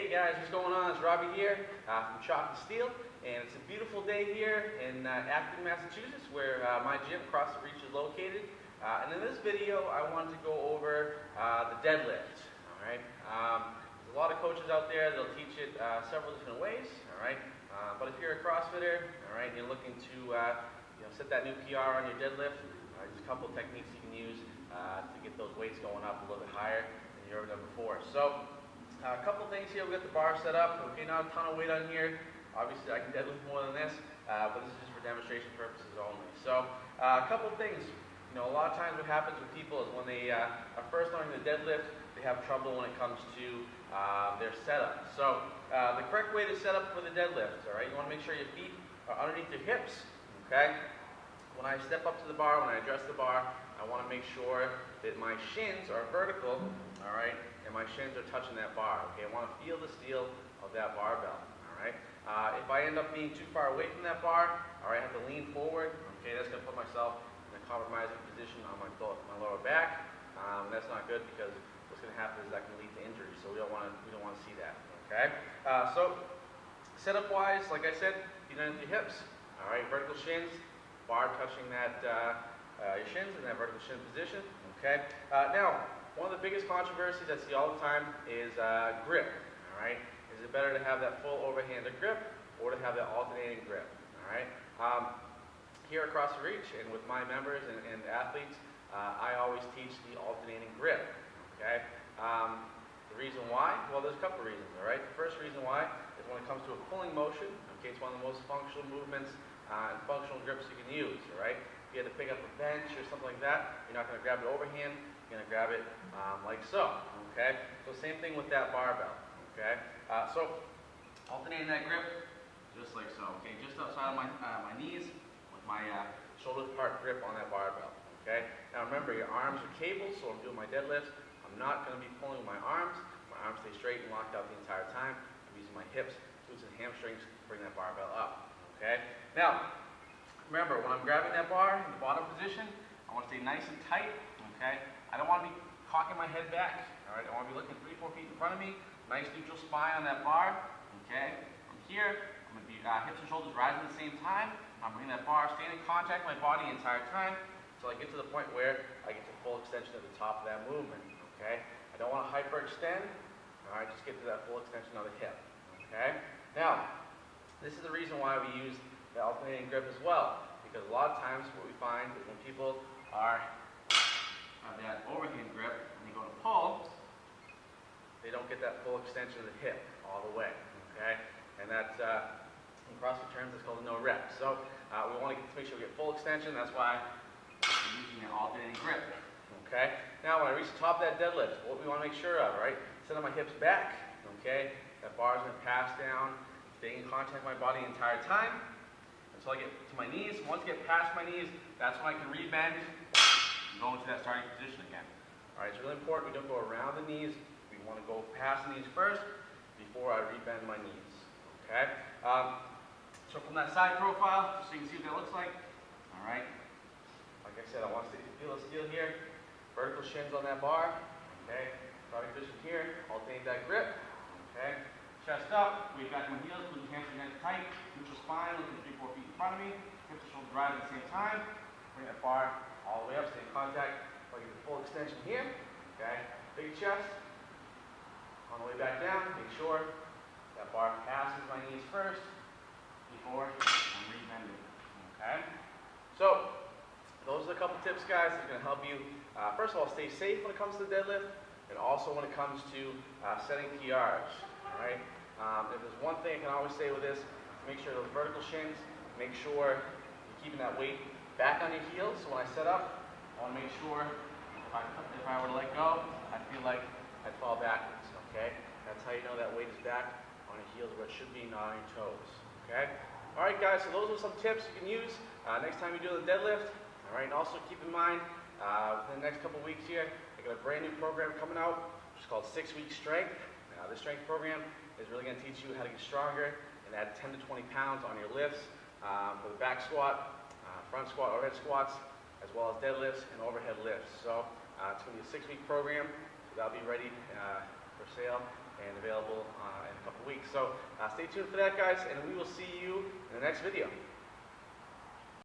Hey guys, what's going on? It's Robby here from Chalk and Steel, and it's a beautiful day here in Acton, Massachusetts, where my gym, Across the Reach, is located. And in this video, I wanted to go over the deadlift. All right. There's a lot of coaches out there that'll teach it several different ways. All right. But if you're a CrossFitter, all right, and you're looking to set that new PR on your deadlift, there's a couple techniques you can use to get those weights going up a little bit higher than you've ever done before. So. A couple things here. We got the bar set up. Okay, not a ton of weight on here. Obviously, I can deadlift more than this, but this is just for demonstration purposes only. So, a couple things. A lot of times what happens with people is when they are first learning the deadlift, they have trouble when it comes to their setup. So, the correct way to set up for the deadlift, all right, you want to make sure your feet are underneath your hips, okay? When I step up to the bar, when I address the bar, I want to make sure that my shins are vertical, all right, and my shins are touching that bar, okay? I want to feel the steel of that barbell, all right? If I end up being too far away from that bar, all right, I have to lean forward, okay? That's going to put myself in a compromising position on my lower back. That's not good because what's going to happen is that can lead to injury, so we don't want to see that, okay? So setup-wise, like I said, feet underneath your hips, all right? Vertical shins, bar touching that your shins in that vertical shin position, okay? Now, one of the biggest controversies I see all the time is grip, all right? Is it better to have that full overhanded grip or to have that alternating grip, all right? Here Across the Reach and with my members and athletes, I always teach the alternating grip, okay? The reason why? Well, there's a couple of reasons, all right? The first reason why is when it comes to a pulling motion, okay, it's one of the most functional movements and functional grips you can use, all right? If you had to pick up a bench or something like that, you're not going to grab it overhand, you're going to grab it like so, okay? So same thing with that barbell, okay? So alternating that grip, just like so, okay? Just outside of my knees with my shoulder part grip on that barbell, okay? Now remember, your arms are cabled, so I'm doing my deadlift. I'm not going to be pulling my arms. My arms stay straight and locked out the entire time. I'm using my hips, glutes, and hamstrings to bring that barbell up, okay? Now, remember, when I'm grabbing that bar in the bottom position, I want to stay nice and tight, okay? I don't want to be cocking my head back, all right? I want to be looking 3-4 feet in front of me, nice neutral spine on that bar, okay? From here, I'm going to be hips and shoulders rising at the same time. I'm bringing that bar, staying in contact with my body the entire time until I get to the point where I get to full extension at the top of that movement, okay? I don't want to hyperextend, all right? Just get to that full extension of the hip, okay? Now, this is the reason why we use the alternating grip as well, because a lot of times what we find is when people have that overhand grip and they go to pull, they don't get that full extension of the hip all the way, okay? And that, in CrossFit terms, it's called a no rep. So we want to make sure we get full extension. That's why we're using an alternating grip, okay? Now when I reach the top of that deadlift, what we want to make sure of, right? Sending my hips back, okay? That bar is going to pass down, staying in contact with my body the entire time until I get to my knees. Once I get past my knees, that's when I can rebend and go into that starting position again. All right, it's really important we don't go around the knees. We want to go past the knees first before I rebend my knees, okay? So from that side profile, just so you can see what that looks like, all right? Like I said, I want to feel the steel here, vertical shins on that bar, okay? Starting position here, alternate that grip, okay? Chest up, weight back on my heels, glutes, hamstrings nice and tight, neutral spine, looking 3-4 feet in front of me, hips and shoulders rise at the same time, bring that bar all the way up, stay in contact, so I get the full extension here, okay? Big chest, on the way back down, make sure that bar passes my knees first before I'm rebending, okay? So, those are a couple tips, guys, that are going to help you, first of all, stay safe when it comes to the deadlift, and also when it comes to setting PRs, all right? If there's one thing I can always say with this, make sure those vertical shins, make sure you're keeping that weight back on your heels. So when I set up, I want to make sure if I were to let go, I feel like I'd fall backwards, okay? That's how you know that weight is back on your heels where it should be, not on your toes, okay? All right, guys, so those are some tips you can use next time you do the deadlift, all right? And also keep in mind, within the next couple weeks here, I got a brand new program coming out, which is called 6-Week Strength. This strength program is really going to teach you how to get stronger and add 10 to 20 pounds on your lifts for the back squat, front squat, overhead squats, as well as deadlifts and overhead lifts. So it's going to be a 6-week program, so that'll be ready for sale and available in a couple weeks. So stay tuned for that, guys, and we will see you in the next video.